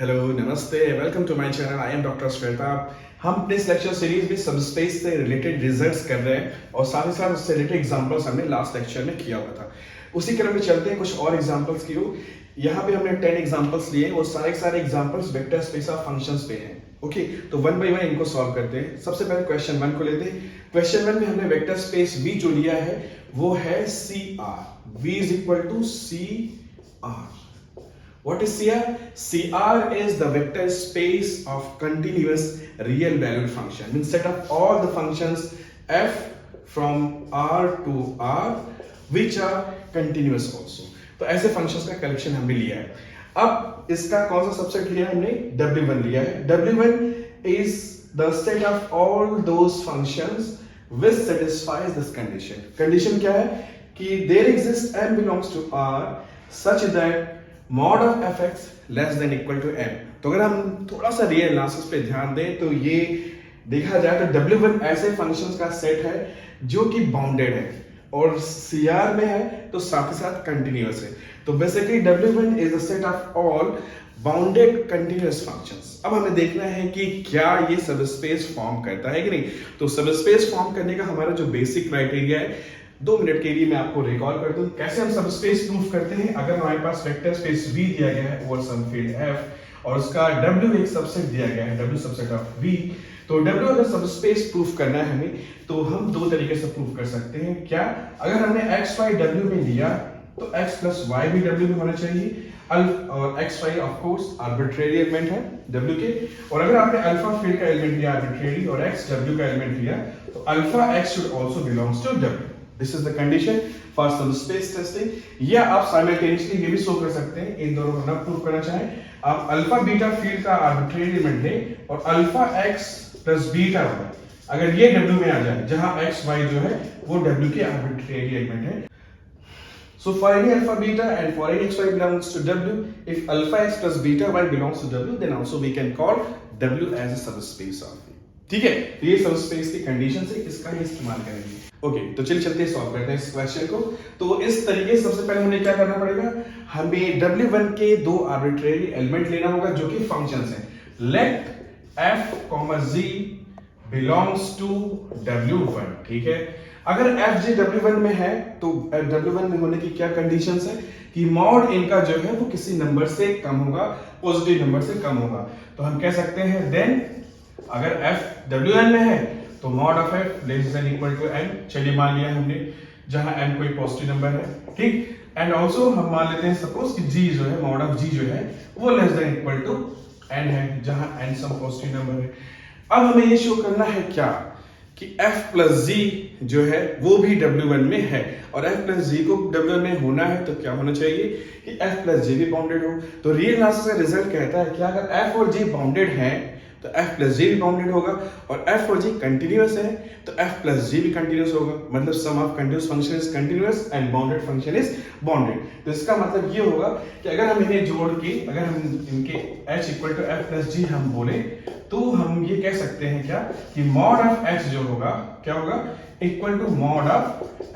Hello नमस्ते welcome to my channel I am doctor Shweta. हम अपने इस लेक्चर सीरीज में सबस्पेस से रिलेटेड रिजल्ट्स कर रहे हैं और साथ ही साथ उससे रिलेटेड एग्जांपल्स हमने लास्ट लेक्चर में किया हुआ था। उसी क्रम में चलते हैं कुछ और एग्जांपल्स की ओर। यहाँ पे हमने 10 एग्जांपल्स लिए, वो सारे examples vector space of functions पे हैं। ओके, तो वन बाय वन इनको सॉल्व करते हैं। सबसे पहले क्वेश्चन 1 को लेते हैं। क्वेश्चन 1 में हमने वेक्टर स्पेस V जो लिया है वो है CR। V is equal to CR. What is CR? CR is the vector space of continuous real valued function. Means set of all the functions f from R to R which are continuous also. तो ऐसे functions का collection हमने लिया है। अब इसका कौन सा सबसेट लिया है हमने? W1 लिया है। W1 is the set of all those functions which satisfies this condition. Condition क्या है? कि there exists m belongs to R such that mod of fx less than equal to m। तो अगर हम थोड़ा सा रियल एनालिसिस पे ध्यान दें तो ये देखा जाए तो W1 ऐसे फंक्शंस का सेट है जो कि बाउंडेड है और CR में है तो साथ ही साथ कंटिन्यूअस है। तो basically W1 is the set of all bounded continuous functions. अब हमें देखना है कि क्या ये सबस्पेस फॉर्म करता है कि नहीं। तो सबस्पेस फॉर्म करने का हमारा जो बेसिक क्राइटेरिया है 2 मिनट के लिए मैं आपको रिकॉल कर दूं कैसे हम सबस्पेस प्रूफ करते हैं। अगर हमारे पास वेक्टर स्पेस V दिया गया है ओवर सम फील्ड F और उसका W एक सबसेट दिया गया है W सबसेट ऑफ V, तो W अगर सबस्पेस प्रूफ करना है हमें तो हम 2 तरीके से प्रूफ कर सकते हैं। क्या? अगर हमने x y W में लिया तो x प्लस y भी W में होना चाहिए और x y of course arbitrary element है W के। और अगर आपने अल्फा फील्ड का एलिमेंट लिया आर्बिट्रेरी और x W का एलिमेंट लिया तो alpha x should also belongs to W। This is the condition for subspace testing। या आप साइमल्टेनियसली ये भी शो कर सकते हैं, इन दोनों को ना प्रूव करना चाहें आप अल्फा बीटा फील्ड का आर्बिट्रेरी एलिमेंट लें और alpha x plus beta y अगर ये W में आ जाए जहां x y जो है वो W के आर्बिट्रेरी एलिमेंट है। So for any alpha beta and for any x y belongs to W, if alpha x plus beta y belongs to W, then also we can call W as a subspace of V। ठीक है, तो ये subspace की condition से इसका ही इस्तेमाल करेंगे। Okay, तो चलिए चलते हैं सॉल्व करते हैं इस क्वेश्चन को। तो इस तरीके से सबसे पहले हमें क्या करना पड़ेगा, हमें W1 के 2 आर्बिट्रेरी एलिमेंट लेना होगा जो कि फंक्शंस हैं। Let f, g belongs to W1। ठीक है, अगर f g W1 में है तो W1 में होने की क्या कंडीशंस है कि मॉड इनका जो है वो किसी नंबर से कम होगा, पॉजिटिव नंबर से कम होगा। तो हम कह सकते हैं देन अगर f W1 में है तो mod of f less than equal to n। चलिए मान लिया हमने जहां n कोई पॉजिटिव नंबर है, ठीक। एंड ऑल्सो हम मान लेते हैं सपोज कि g जो है मॉड ऑफ g जो है वो less than equal to n है जहां n सम पॉजिटिव नंबर है। अब हमें ये शो करना है क्या कि f प्लस g जो है वो भी W1 में है और f प्लस g को W1 में होना है तो क्या होना चाहिए कि f प्लस g भी बाउंडेड हो। तो रियल एनालिसिस का रिजल्ट कहता है कि अगर f और g बाउंडेड है तो f प्लस जी भी बाउंडेड होगा और f और g कंटिन्यूअस है तो f प्लस जी भी कंटिन्यूअस होगा। मतलब sum of continuous function is continuous and bounded function is bounded. तो इसका मतलब ये होगा कि अगर हम इन्हें जोड़ के अगर हम इनके h equal to f plus g हम बोले तो हम ये कह सकते हैं क्या कि मॉड ऑफ h जो होगा क्या होगा equal to mod of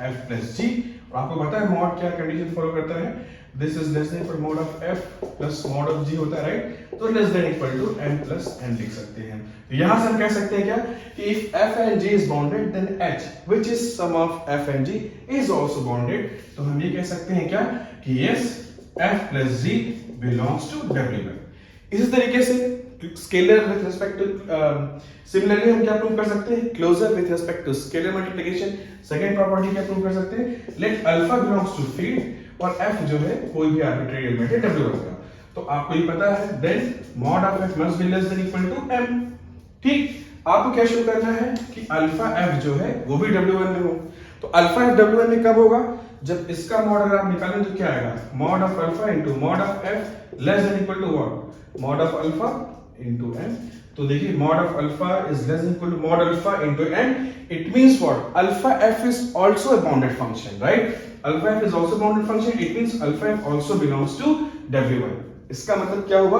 f plus g. और आपको पता है मॉड क्या कंडीशन फॉलो करता है, this is less than equal mod of f plus mod of g होता है, राइट। तो less than equal to m plus n लिख सकते हैं। तो यहां से हम कह सकते हैं क्या कि if f and g is bounded then h which is sum of f and g is also bounded। तो हम ये कह सकते हैं क्या कि yes f plus g belongs to W1। इसी तरीके से scalar with respect to similarly हम क्या प्रूव कर सकते हैं, closure with respect to scalar multiplication second property क्या प्रूव कर सकते हैं, let alpha belongs to field और f जो है कोई भी आर्बिट्रेरी एलिमेंट है W1 का। तो आपको ये पता है then mod of f must be less than equal to m। ठीक, आपको क्या शो करना है कि अल्फा f जो है वो भी W1 में हो। तो अल्फा f W1 में कब होगा, जब इसका मॉड अगर आप निकालें तो क्या आएगा, mod of alpha into mod of f less than equal to what, mod of alpha into m। तो देखिए mod of alpha is less than equal to mod alpha into n। It means what, alpha f is also a bounded function, right. Alpha f is also bounded function, it means alpha f also belongs to W1। इसका मतलब क्या होगा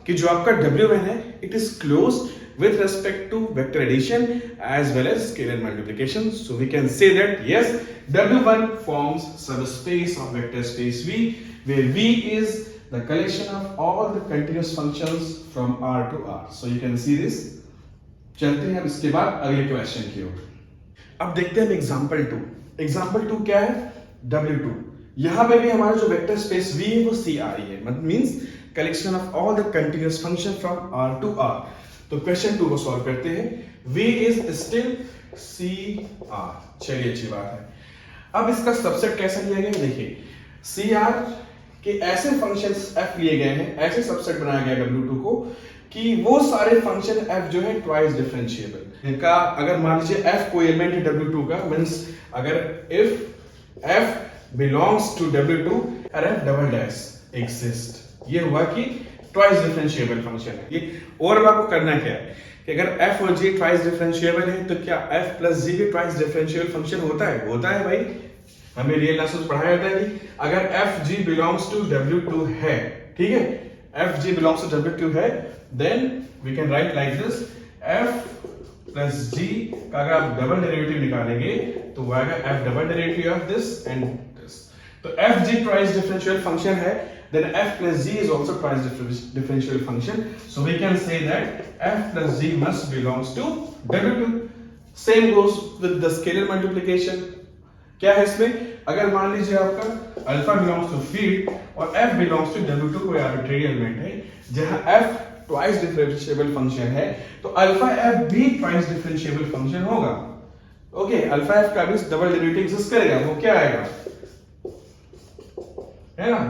कि जो आपका W1 है it is close with respect to vector addition as well as scalar multiplication. So we can say that yes, W1 forms subspace of vector space V, where V is the collection of all the continuous functions from R to R. So you can see this. चलते हैं अब इसके बाद अगले question की ओर। अब देखते हैं एग्जांपल 2। एग्जांपल 2 क्या है? W2। यहां पे भी हमारा जो वेक्टर स्पेस V है वो CR ही है, means collection of all the continuous function from R to R। तो क्वेश्चन 2 को सॉल्व करते हैं। V is still CR। चलिए, अच्छी बात है। अब इसका सबसेट कैसा लिया गया है? देखिए, CR के ऐसे फंक्शंस f लिए गए हैं, ऐसे सबसेट बनाया गया W2 को कि वो सारे फंक्शन f जो है ट्वाइस डिफरेंशिएबल। इनका अगर मान लीजिए f कोई एलिमेंट है W2 का, मींस अगर if f belongs to W2 और f डबल डैश exist, ये हुआ कि ट्वाइस डिफरेंशिएबल फंक्शन है। ये और आपको करना क्या है कि अगर f और g ट्वाइस डिफरेंशिएबल है तो क्या f प्लस g भी ट्वाइस डिफरेंशिएबल फंक्शन होता है? होता है भाई, हमें रियल क्लासेस पढ़ाया जाता है कि अगर f g belongs to W2 है, ठीक है, f g belongs to W2 है, then we can write like this, f plus g का अगर आप डबल डेरिवेटिव निकालेंगे तो वो आएगा f double derivative of this and this. तो f g twice differential function है, then f plus g is also twice differential function, so we can say that f plus g must belongs to W2। same goes with the scalar multiplication। क्या है इसमें? अगर मान लीजिए आपका alpha belongs to field और f belongs to W2 कोई arbitrary element है, जहां f ट्वाइस डिफरेंशिएबल फंक्शन है, तो अल्फा f भी ट्वाइस डिफरेंशिएबल फंक्शन होगा। ओके, अल्फा f का भी डबल डेरिवेटिव एग्जिस्ट करेगा, वो क्या आएगा, है ना,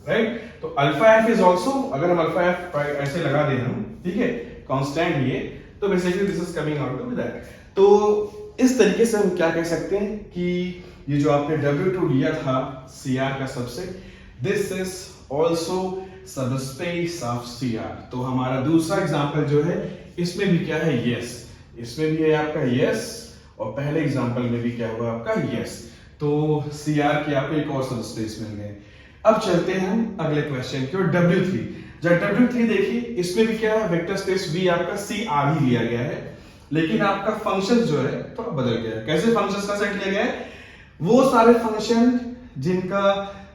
राइट। तो अल्फा f इज आल्सो, अगर हम अल्फा f ऐसे लगा दें हम, ठीक है, कांस्टेंट ये, तो basically this is coming out to that. तो इस तरीके से हम क्या कह सकते हैं कि ये जो आपने W2 लिया था CR का subset, this is also subspace of CR। तो हमारा दूसरा एग्जांपल जो है इसमें भी क्या है? यस। इसमें भी है आपका यस, और पहले एग्जांपल में भी क्या हुआ आपका? यस। तो CR की आपको एक और सबस्पेस मिल गए। अब चलते हैं हम अगले क्वेश्चन की ओर, W3। जब W3 देखिए, इसमें भी क्या है? वेक्टर स्पेस V आपका CR ही लिया गया है, लेकिन आपका फंक्शन जो है थोड़ा बदल गया है। कैसे फंक्शंस का सेट लिया गया है? वो सारे फंक्शन जिनका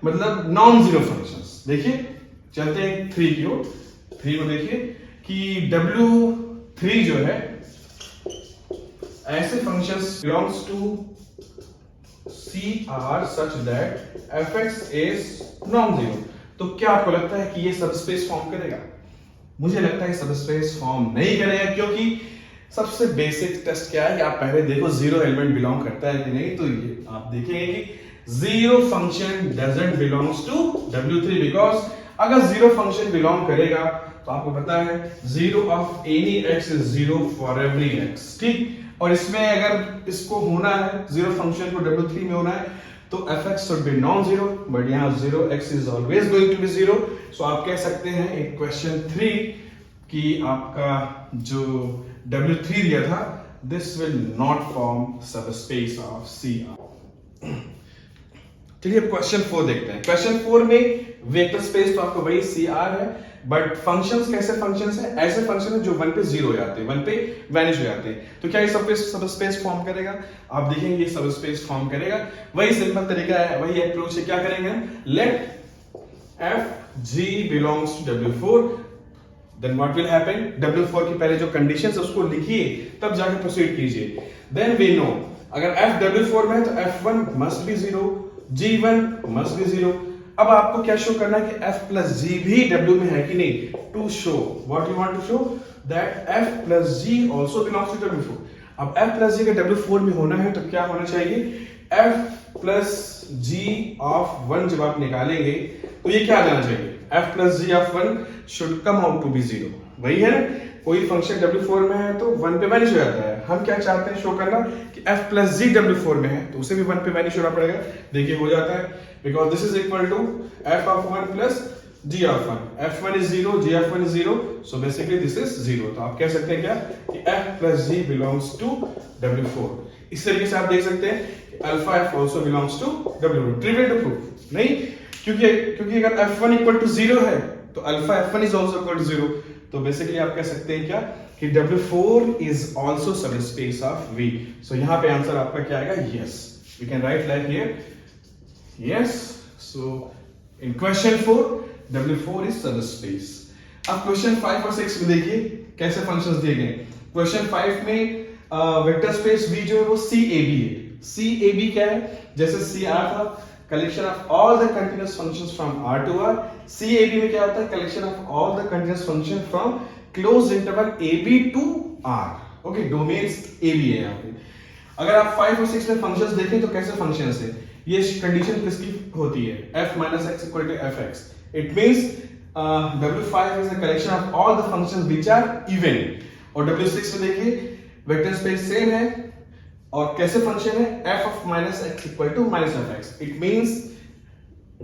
मतलब नॉन जीरो फंक्शंस। देखिए, चलते हैं 3 की ओर। 3 को देखिए कि W3 जो है ऐसे functions belongs to CR such that fx is non-zero। तो क्या आपको लगता है कि ये सबस्पेस फॉर्म करेगा? मुझे लगता है सबस्पेस फॉर्म नहीं करेगा, क्योंकि सबसे बेसिक टेस्ट क्या है कि आप पहले देखो जीरो एलिमेंट बिलोंग करता है कि नहीं। तो ये आप देखेंगे कि zero function doesn't belongs to W3, because अगर जीरो फंक्शन बिलोंग करेगा तो आपको पता है zero of any x is zero for every x, ठीक। और इसमें अगर इसको होना है, जीरो फंक्शन को W3 में होना है, तो fx should be non-zero, but यहाँ zero x is always going to be zero। So आप कह सकते हैं एक क्वेश्चन 3 कि आपका जो W3 दिया था, this will not form subspace of CR। चलिए अब क्वेश्चन 4 देखते हैं। क्वेश्चन 4 में वेक्टर स्पेस तो आपको वही CR है, बट फंक्शंस कैसे फंक्शंस है? ऐसे फंक्शन है जो 1 पे 0 हो जाते हैं, 1 पे वैनिश हो जाते हैं। तो क्या ये सबस्पेस फॉर्म करेगा? आप देखेंगे ये सबस्पेस फॉर्म करेगा। वही सिंपल तरीका है, वही अप्रोच है। क्या करेंगे हम? Let f g belongs to W4, then what will happen? W4 की पहले जो कंडीशंस है उसको लिखिए, तब जाके प्रोसीड कीजिए। Then we know अगर f W4 में है तो f1 must be 0, g1 must be 0। अब आपको क्या शो करना है कि f plus g भी W में है कि नहीं? To show what you want to show that f plus g also belongs to W4। अब f plus g का W4 में होना है तो क्या होना चाहिए? f plus g of 1 जब आप निकालेंगे तो ये क्या आ जाना चाहिए? f plus g of 1 should come out to be 0। वही है ना, कोई फंक्शन W4 में है तो 1 पे वैनिश हो जाता है। हम क्या चाहते हैं शो करना कि f plus g W4 में है तो उसे भी 1 पे वैनिश होना पड़ेगा। देखिए हो जाता है, because this is equal to f of 1 plus g of 1। f1 is 0, g of 1 is 0, so basically this is 0। तो आप कह सकते हैं क्या कि f plus g belongs to W4। इस तरीके से आप देख सकते हैं कि alpha f also belongs to W4। Trivial to proof नहीं, क्योंकि अगर f1 इक्वल टू 0 है तो alpha f1 is also equal to 0। तो बेसिकली आप कह सकते हैं क्या कि W4 is also subspace of V। सो यहाँ पे आंसर आपका क्या आएगा? Yes. We can write like here yes. So in question 4 W4 is subspace. अब क्वेश्चन 5 और 6 में देखिए कैसे फंक्शंस दिए गए। क्वेश्चन 5 में वेक्टर स्पेस V जो है वो CAB है। CAB क्या है? जैसे CR था, collection of all the continuous functions from R to R। CAB में क्या होता है? Collection of all the continuous function from close interval AB to R। Okay, domains AB है यहाँ पे। अगर आप 5 और 6 में फंक्शंस देखें तो कैसे फंक्शंस है? ये कंडीशन किसकी होती है? f minus x equal to fx। It means W5 is a collection of all the functions which are even। और W6 में देखिए वेक्टर स्पेस सेम है और कैसे फंक्शन है? f of minus x equal to minus fx। It means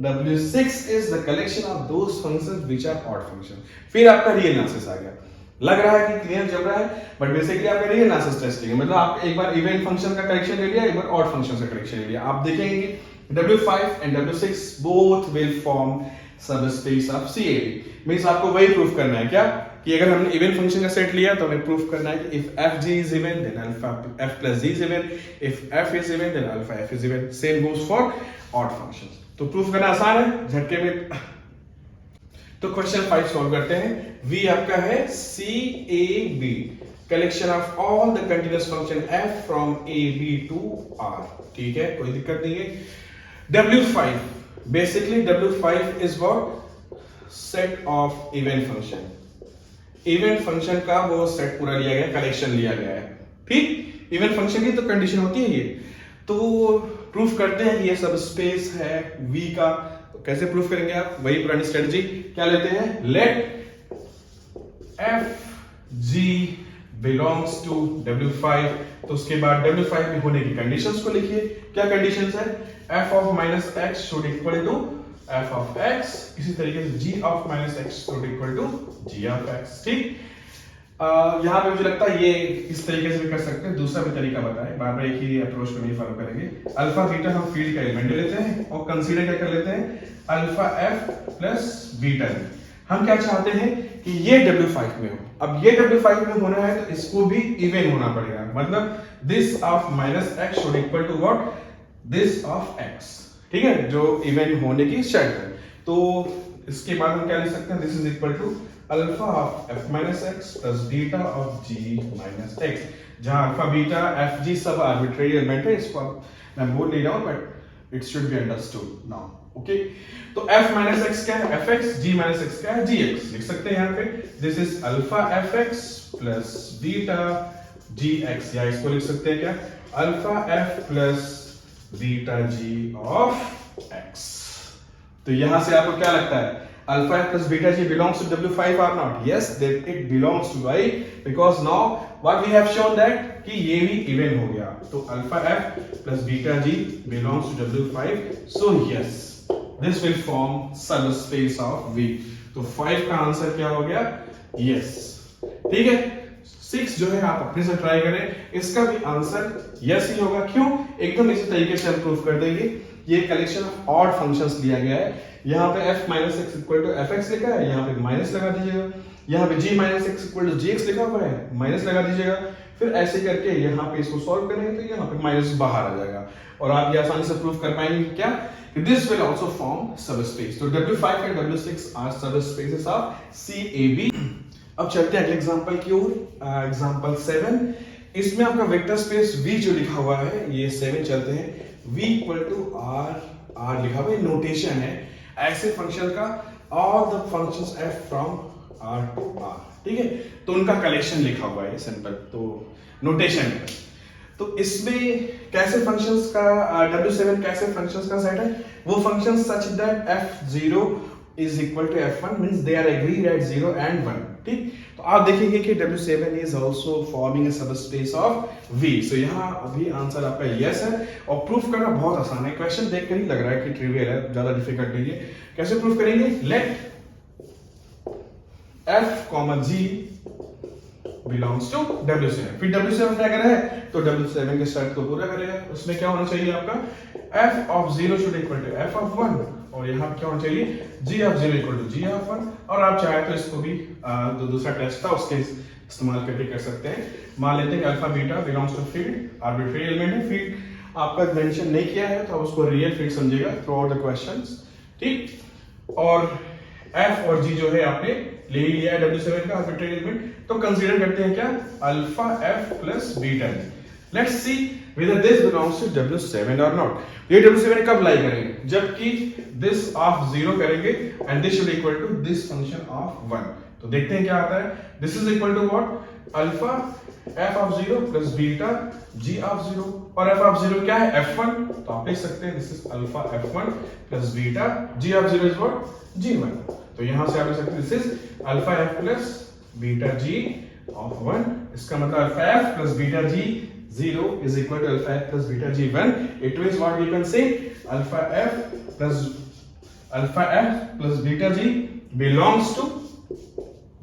W6 is the collection of those functions which are odd functions। फिर आपका real analysis आ गया। लग रहा है कि क्लियर चल रहा है, बट बेसिकली आपका रियल एनालिसिस टेस्टिंग है। मतलब आप एक बार इवन फंक्शन का कलेक्शन ले लिया, एक बार ऑड फंक्शन का कलेक्शन ले लिया। आप देखेंगे W5 and W6 both will form subspace of CAB। Means आपको वही प्रूफ करना है क्या कि अगर हमने इवन फंक्शन का सेट लिया तो हमें प्रूफ करना है कि if fg is even then alpha f plus g is even, if f is even then alpha f is even. Same goes for odd functions. तो प्रूफ करना आसान है झटके में। तो क्वेश्चन 5 सॉल्व करते हैं। V आपका है CAB, collection of all the continuous function f from AB to R। ठीक है, कोई दिक्कत नहीं है। W5, basically W5 is what? Set of even function. Even function का वो सेट पूरा लिया गया, कलेक्शन लिया गया है। ठीक, इवन फंक्शन की तो कंडीशन होती है ये। तो प्रूफ करते हैं ये सब स्पेस है V का। तो कैसे प्रूफ करेंगे आप? वही पुरानी स्ट्रेटजी। क्या लेते हैं? Let fg belongs to W5। तो उसके बाद W5 में होने की कंडीशंस को लिखिए। क्या कंडीशंस है? f of minus x should equal to f of x। इसी तरीके से g of minus x should equal to g of x। ठीक, यहाँ पे मुझे लगता है ये इस तरीके से भी कर सकते हैं। दूसरा भी तरीका बताएं, बार बार एक ही अप्रोच को नहीं फॉलो करेंगे। अल्फा बीटा हम फील्ड का एलिमेंट ले लेते हैं और कंसीडर क्या कर लेते हैं? Alpha f plus beta. हम क्या चाहते हैं कि ये W5 में हो। अब ये W5 में होना है तो इसको भी इवन होना पड़ेगा। मतलब this of minus x should equal to what? This of x। ठीक है, जो इवन होने की शर्त है। तो इसके बाद हम क्या लिख सकते हैं? This is equal to alpha of f minus x plus beta of g minus x। जहां अल्फा बीटा f g सब आर्बिट्रेरी एलिमेंट है, इसको मैं बोल नहीं रहा हूं but it should be understood now. Okay, तो f माइनस x क्या है? fx। g माइनस x क्या है? gx। लिख सकते हैं यहाँ पे this is alpha fx plus beta gx, या इसको लिख सकते हैं क्या? Alpha f plus beta g of x। तो यहां से आपको क्या लगता है? Alpha f plus beta g belongs to W5 or not? Yes, that it belongs to y, because now what we have shown that कि ये भी इवन हो गया। तो alpha f plus beta g belongs to W5, so yes, this will form subspace of V। तो 5 का answer क्या हो गया? Yes। ठीक है, 6 जो है आप अपने से ट्राई करें, इसका भी आंसर yes ही होगा। क्यों? एकदम इसी तरीके से हम प्रूफ कर देंगे। ये कलेक्शन ऑफ ऑड फंक्शंस लिया गया है। यहाँ पे f minus x equal to f x लिखा है, यहाँ पे माइनस लगा दीजिएगा। यहाँ पे g minus x equal to g x लिखा हुआ है, माइनस लगा दीजिएगा। फिर ऐसे करके यहाँ पे इसको सॉल्व करेंगे तो यहाँ पे माइनस बाहर आ जाएगा और आप ये आसानी से प्रूफ कर पाएंगे क्या? This will also form subspace. तो W5 and W6 are subspaces of CAB। अब चलते हैं अगले एग्जांपल की ओर, एग्जांपल 7। इसमें आपका वेक्टर स्पेस V जो लिखा हुआ है, ये 7 चलते हैं। V इक्वल टू R लिखा हुआ है, नोटेशन है ऐसे फंक्शन का all the functions f from R to R। ठीक है, तो उनका कलेक्शन लिखा हुआ है सिंपल, तो नोटेशन है। तो इसमें कैसे फंक्शंस का W7 कैसे फंक्शंस का सेट है? वो functions such that f0 is equal to f1 means they are agreed at 0 and 1। ठीक, तो आप देखेंगे कि W7 is also forming a subspace of V। so यहाँ अभी आंसर आपका yes है और प्रूफ करना बहुत आसान है। क्वेश्चन देखकर ही लग रहा है कि ट्रिवियल है, ज्यादा डिफिकल्ट नहीं है। कैसे प्रूफ करेंगे? Let f, g belongs to W7। फिर W7 क्या कर रहा है? तो W7 के शर्त को पूरा करेगा। उसमें क्या होना चाहिए आपका? f of 0 should equal to f of 1 और यहाँ क्या होना चाहिए? g of 0 equal to g of 1। और आप चाहे तो इसको भी जो दूसरा टेस्ट था उसके इस्तेमाल करके कर सकते हैं। मान लेते हैं कि alpha beta belongs to field, arbitrary element है। फील्ड आपका मेंशन नहीं किया है तो आप उसको रियल फील्ड समझिएगा थ्रू आउट द क्वेश्चंस। ठीक, और एफ और जी जो है आपने ले ही लिया है W7 का आर्बिट्रेरी एलिमेंट, तो कंसीडर करते हैं क्या alpha f plus beta g. Let's see whether this belongs to W7 or not। ये W7 कब लाई करेंगे, जबकि this of 0 करेंगे and this should equal to this function of 1। तो देखते हैं क्या आता है। this is equal to what alpha f of 0 plus beta g of 0, और f of 0 क्या है f1, तो आप लिख सकते हैं this is alpha f1 plus beta g of 0 is what g1। तो यहां से आप लिख सकते हैं this is alpha f plus beta g of 1। इसका मतलब alpha f plus beta g 0 is equal to alpha f plus beta g 1। It means what we can say alpha f plus beta g belongs to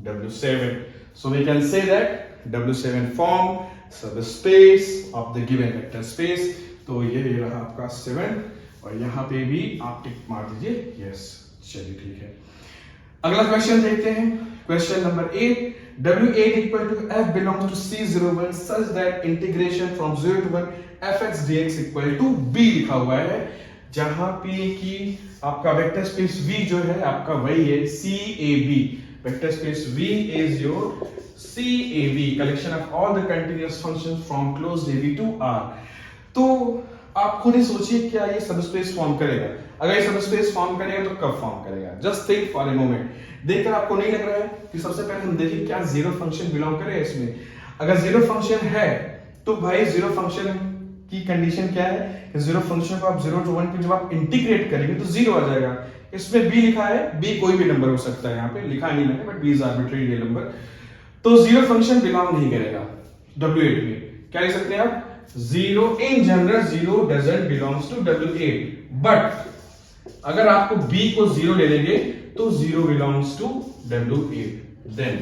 W7। So we can say that W7 form subspace of the given vector space। तो ये रहा आपका 7 और यहाँ पे भी आप टिक मार दीजिए यस। चलिए ठीक है, अगला क्वेश्चन देखते हैं। Question number 8, W8 equal to f belongs to C01 such that integration from 0 to 1 fx dx equal to b लिखा हुआ है, जहां पे कि आपका वेक्टर स्पेस V जो है आपका वही है CAB। Vector space V is your CAB collection of all the continuous functions from closed AB to R। तो आप खुद ही सोचिए क्या ये सबस्पेस फॉर्म करेगा। अगर ये सबस्पेस फॉर्म करेगा तो कब फॉर्म करेगा, just think for a moment. देखकर आपको नहीं लग रहा है कि सबसे पहले हम देखिए क्या जीरो फंक्शन बिलोंग करे इसमें। अगर जीरो फंक्शन है तो भाई जीरो फंक्शन की कंडीशन क्या है कि जीरो फंक्शन को आप 0 to 1 पे जब आप इंटीग्रेट करेंगे तो जीरो आ जाएगा। इसमें b लिखा है, b कोई भी नंबर हो सकता है, यहाँ पे लिखा नहीं मैंने but b is arbitrary real number. तो जीरो फंक्शन बिलोंग नहीं करेगा W8 में। क्या लिख सकते हैं आप, zero in general zero doesn't belongs to W8, but अगर आपको b को जीरो ले लेंगे तो zero belongs to W8। Then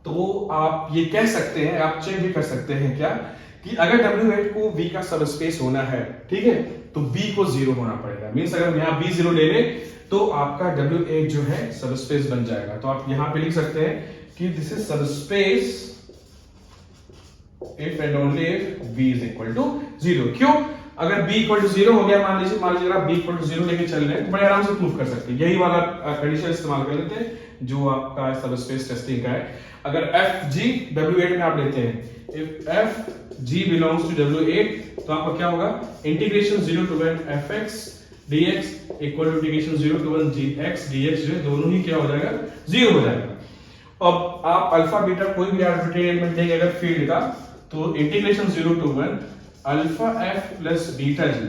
तो आप ये कह सकते हैं, आप चेक भी कर सकते हैं क्या कि अगर W8 को V का सबस्पेस होना है, ठीक है, तो B को जीरो होना पड़ेगा। मींस अगर हम यहाँ B जीरो ले लें तो आपका W8 जो है सबस्पेस बन जाएगा। तो आप यहां पे लिख सकते हैं कि this is subspace if and only if b is equal to 0। क्यों, अगर b equal to 0 हो गया, मान लीजिए आप b equal to 0 लेके चल रहे हैं तो बड़े आराम से प्रूफ कर सकते हैं। यही वाला कंडीशन इस्तेमाल कर लेते हैं जो आपका सबस्पेस टेस्टिंग का है। अगर f g W8 में आप लेते हैं, if f g belongs to W8 तो आपका क्या होगा, integration 0 to 1 fx dx equal to integration 0 to 1 gx dx जो है दोनों ही क्या हो जाएगा, 0 हो जाएगा। अब आप अल्फा बीटा कोई भी आर्बिट्रेरी एलिमेंट देंगे अगर फील्ड का, तो integration 0 to 1 alpha f plus beta g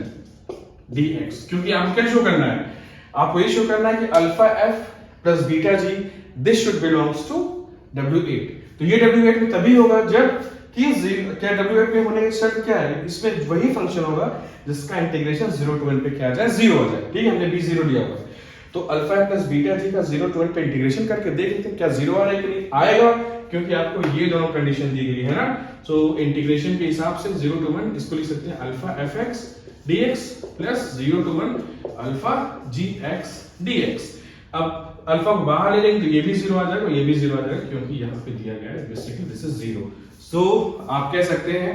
dx। क्योंकि आपको क्या शो करना है, आपको ये शो करना है कि alpha f plus beta g this should belongs to W8। तो ये W8 में तभी होगा जब कि क्या W8 में होने की शर्त क्या है, इसमें वही फंक्शन होगा जिसका इंटीग्रेशन 0 to 1 पे क्या आ जाए, 0 हो जाए। ठीक है, हमने b0 लिया हुआ है तो अल्फा f प्लस बीटा जी का 0 to 1 पे इंटीग्रेशन करके देख लेते हैं क्या 0 आ रहा है कि नहीं। आएगा, क्योंकि आपको ये दोनों कंडीशन दी गई है ना। सो इंटीग्रेशन के हिसाब से 0 to 1 इसको लिख सकते हैं alpha fx dx plus 0 to 1 alpha gx dx। अब अल्फा को बाहर ले लेंगे तो ये भी 0 आ जाएगा, ये भी 0 आ जाएगा, क्योंकि यहाँ पे दिया गया है बेसिकली दिस इज 0। सो आप कह सकते हैं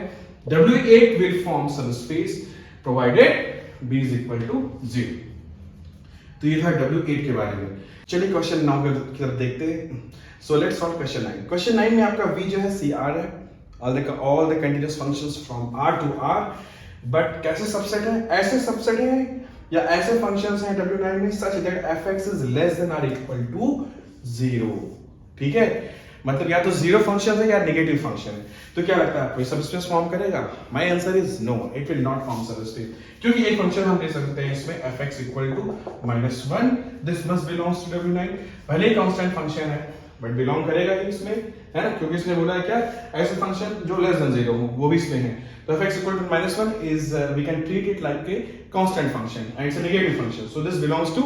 W8 will form subspace provided b is equal to 0। तो ये था W8 के बारे में। चलिए क्वेश्चन 9 की तरफ देखते हैं। So let's solve question 9। Question 9 में आपका V जो है CR है, all the continuous functions from R to R, but कैसे सबसेट है, ऐसे सबसेट है या ऐसे फंक्शंस हैं W9 में such that fx is less than or equal to 0। ठीक है, मतलब या तो जीरो फंक्शन है या नेगेटिव फंक्शन है। तो क्या लगता है आपको सबस्पेस फॉर्म करेगा? My answer is no, it will not form subspace, क्योंकि एक फंक्शन हम ले सकते हैं इसमें fx equal to -1, this must belongs to W9। भले ही कांस्टेंट फंक्शन है बट बिलोंग करेगा ही इसमें, है ना, क्योंकि इसने बोला है क्या, ऐसे फंक्शन जो लेस देन 0 हो वो भी इसमें है। तो fx equal to -1 is we can treat it like a constant function and it's a negative function, so this belongs to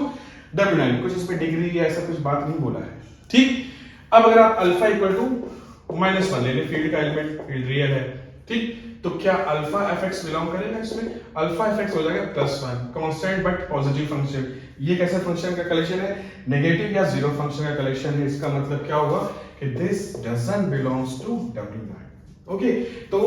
W9। कुछ इसमें डिग्री या ऐसा कुछ बात नहीं बोला है। ठीक, अब अगर आप अल्फा इक्वल टू -1 ले लें, फील्ड का एलिमेंट फील्ड रियल है, ठीक, तो क्या अल्फा fx बिलोंग करेगा इसमें? अल्फा fx हो जाएगा +1, कांस्टेंट बट पॉजिटिव फंक्शन। ये कैसे फंक्शन का कलेक्शन है? नेगेटिव या जीरो फंक्शन का कलेक्शन है। इसका मतलब क्या होगा कि this doesn't belongs to W9। Okay तो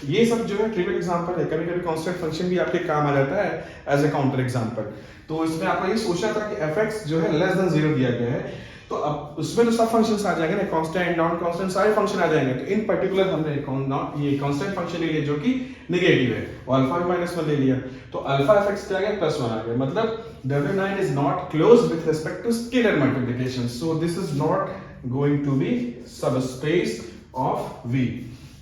ये सब जो है ट्रिवियल एग्जांपल है, कभी कभी कांस्टेंट फंक्शन भी आपके काम आ जाता है एज ए काउंटर एग्जांपल। तो इसमें आपको ये सोचना था कि fx जो है लेस देन 0 दिया गया है, तो अब उसमें तो सब फंक्शंस आ जाएंगे ना, कांस्टेंट नॉन कांस्टेंट सारे फंक्शन आ जाएंगे। तो इन पर्टिकुलर हमने ये कांस्टेंट फंक्शन ले लिया जो कि नेगेटिव है और अल्फा भी -1 ले लिया, तो अल्फा fx क्या आ गया +1 आ गया। मतलब W9 is not closed with respect to scalar multiplication, so this is not going to be subspace of V।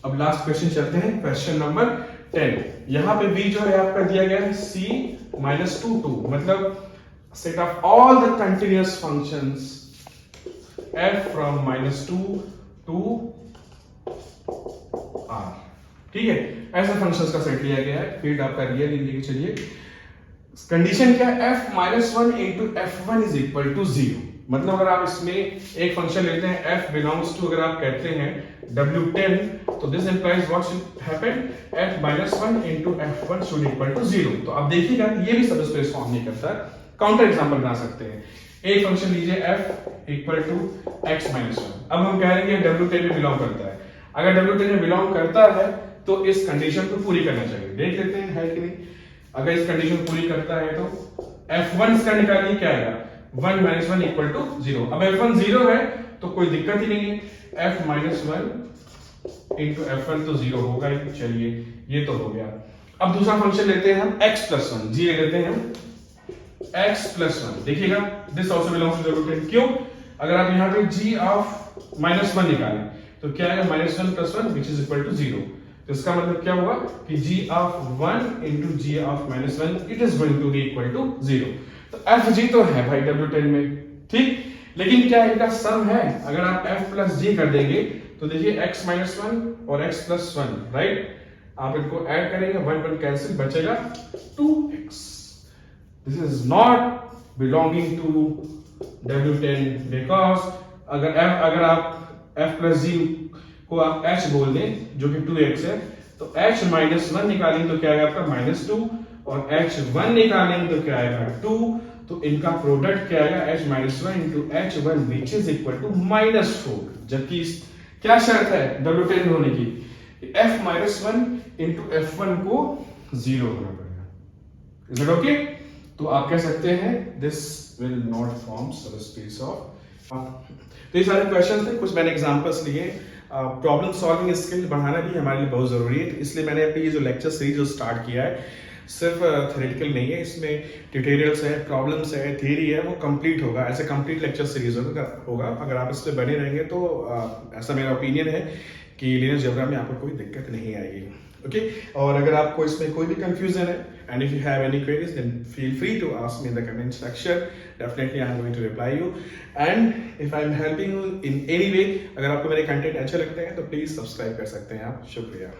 अब लास्ट क्वेश्चन चलते हैं, क्वेश्चन नंबर 10। यहाँ पे V जो है आपका दिया गया है C -2 2, मतलब set of all the continuous functions f from -2 to r, ठीक है, ऐसे फंक्शंस का सेट लिया गया है। फील्ड आपका रियल लेके चलिए, कंडीशन क्या है, f -1 into f1 is equal to 0। मतलब अगर आप इसमें एक फंक्शन लेते हैं f belongs to, अगर आप कहते हैं W10, तो this implies what should happen, f -1 into f1 should equal to 0। तो आप देखिएगा ये भी सबस्पेस फॉर्म नहीं करता। काउंटर एग्जांपल बना सकते हैं, एक फंक्शन लीजिए f इक्वल टू x -1। अब हम कह रहे हैं W10 में बिलोंग करता है, अगर W10 में बिलोंग करता है तो इस कंडीशन को पूरी करना चाहिए। देख लेते हैं है कि नहीं। अगर इस कंडीशन पूरी करता है तो f1 इसका निकालिए, क्या आएगा, 1 -1 इक्वल टू 0। अब f1 0 है तो कोई दिक्कत ही नहीं है, f -1 इंटू f1 तो 0 होगा ही। चलिए ये तो हो गया। अब दूसरा फंक्शन लेते हैं हम x+1, जी ले लेते हैं हम x+1। देखिएगा this also belongs to W10, क्यों, अगर आप यहाँ पे g ऑफ -1 निकालें तो क्या आएगा, -1 + 1 विच इज इक्वल टू 0। तो इसका मतलब क्या हुआ कि g of 1 into g of -1 it is going to be equal to 0। तो fg तो है भाई W10 में, ठीक, लेकिन क्या इनका सम है। अगर आप f प्लस g कर देंगे तो देखिए x -1 और x+1, राइट, आप इनको ऐड करेंगे, 1 1 कैंसिल, बचेगा 2x। This is not belonging to W10 because अगर आप f प्लस g को आप h बोल दें जो कि 2x है, तो h -1 निकालेंगे तो क्या आएगा आपका -2 और h1 निकालेंगे तो क्या आएगा 2। तो इनका प्रोडक्ट क्या आएगा, h -1 into h1 which is equal to -4। जबकि क्या शर्त है W10 होने की, f -1 into f1 को 0 होना पड़ेगा। Is it okay? तो आप कह सकते हैं this will not form subspace of. तो ये सारे क्वेश्चन थे, कुछ मैंने एग्जांपल्स लिए। प्रॉब्लम सॉल्विंग स्किल बढ़ाना भी हमारे लिए बहुत जरूरी है, इसलिए मैंने अपनी ये जो लेक्चर सीरीज जो स्टार्ट किया है सिर्फ थ्योरेटिकल नहीं है, इसमें ट्यूटोरियल्स है, प्रॉब्लम्स है, थ्योरी है, वो कंप्लीट होगा, ऐसे कंप्लीट लेक्चर सीरीज होगा। अगर आप इस पर बने रहेंगे तो ऐसा मेरा ओपिनियन है कि लीनियर अलजेब्रा में आपको कोई दिक्कत नहीं आएगी। ओके, और अगर आपको इसमें कोई भी कंफ्यूजन है and if you have any queries then feel free to ask me in the comment section, definitely I am going to reply you and if I am helping you in any way. अगर आपको मेरे content अच्छे लगते हैं तो please subscribe कर सकते हैं आप। शुक्रिया।